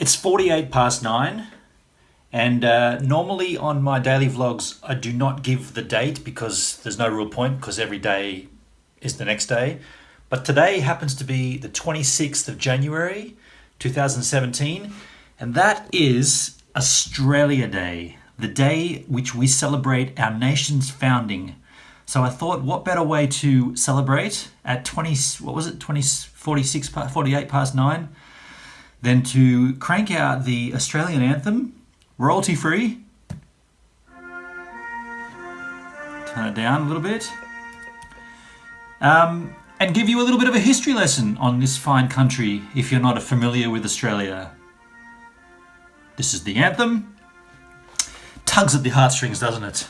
It's 48 past 9, and normally on my daily vlogs I do not give the date because there's no real point, because every day is the next day. But today happens to be the 26th of January 2017, and that is Australia Day, the day which we celebrate our nation's founding. So I thought, what better way to celebrate at 48 past 9 than to crank out the Australian anthem, royalty free. Turn it down a little bit. And give you a little bit of a history lesson on this fine country if you're not familiar with Australia. This is the anthem. Tugs at the heartstrings, doesn't it?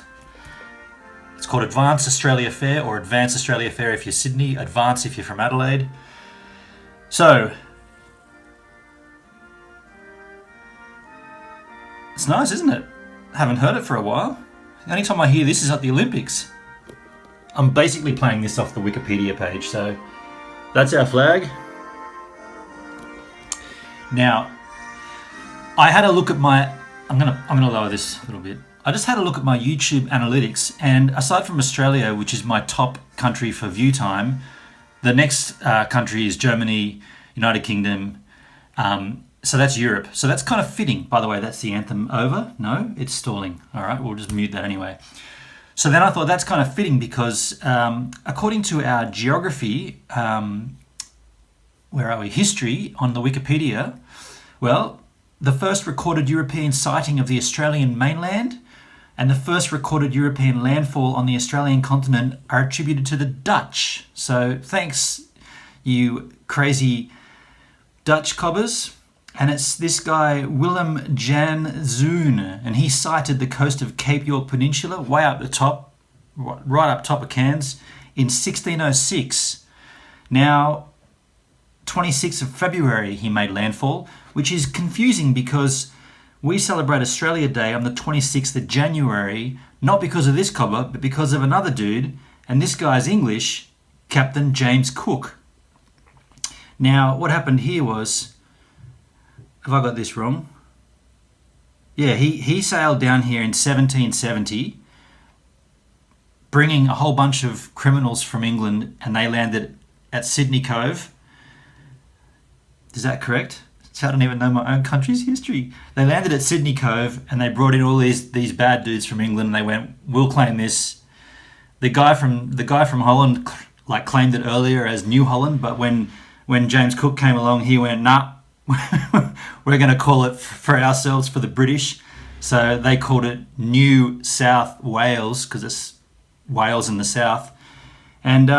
It's called Advance Australia Fair, or Advance Australia Fair if you're Sydney, Advance if you're from Adelaide. So, it's nice, isn't it? Haven't heard it for a while. The only time I hear this is at the Olympics. I'm basically playing this off the Wikipedia page, so that's our flag. Now, I had a look at my... I'm gonna lower this a little bit. I just had a look at my YouTube analytics, and aside from Australia, which is my top country for view time, the next country is Germany, United Kingdom. So that's Europe. So that's kind of fitting. By the way, that's the anthem over. No, it's stalling. All right, we'll just mute that anyway. So then I thought that's kind of fitting because according to our geography, where are we? History on the Wikipedia, well, the first recorded European sighting of the Australian mainland and the first recorded European landfall on the Australian continent are attributed to the Dutch. So thanks, you crazy Dutch cobbers. And it's this guy, Willem Jan Zoon, and he sighted the coast of Cape York Peninsula, way up the top, right up top of Cairns, in 1606. Now, 26th of February he made landfall, which is confusing because we celebrate Australia Day on the 26th of January, not because of this cobber, but because of another dude, and this guy's English, Captain James Cook. Now, what happened here was... Have I got this wrong? Yeah, he sailed down here in 1770, bringing a whole bunch of criminals from England, and they landed at Sydney Cove. Is that correct? I don't even know my own country's history. They landed at Sydney Cove, and they brought in all these bad dudes from England, and they went, "We'll claim this." The guy from Holland claimed it earlier as New Holland, but when James Cook came along, he went, "Nah. We're going to call it for ourselves, for the British." So they called it New South Wales because it's Wales in the south. And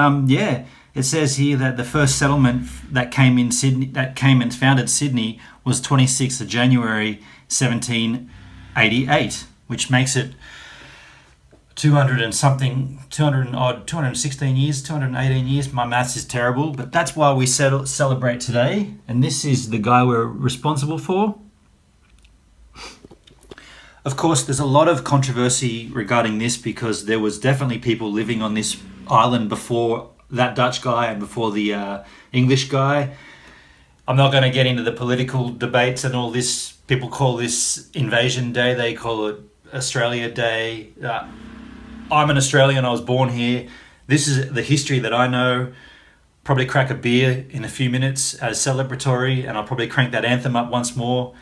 it says here that the first settlement that came in Sydney, that came and founded Sydney, was 26th of January 1788, which makes it 216 years, 218 years. My maths is terrible, but that's why we celebrate today. And this is the guy we're responsible for. Of course, there's a lot of controversy regarding this because there was definitely people living on this island before that Dutch guy and before the English guy. I'm not going to get into the political debates and all this. People call this Invasion Day. They call it Australia Day. I'm an Australian, I was born here. This is the history that I know. Probably crack a beer in a few minutes as celebratory, and I'll probably crank that anthem up once more.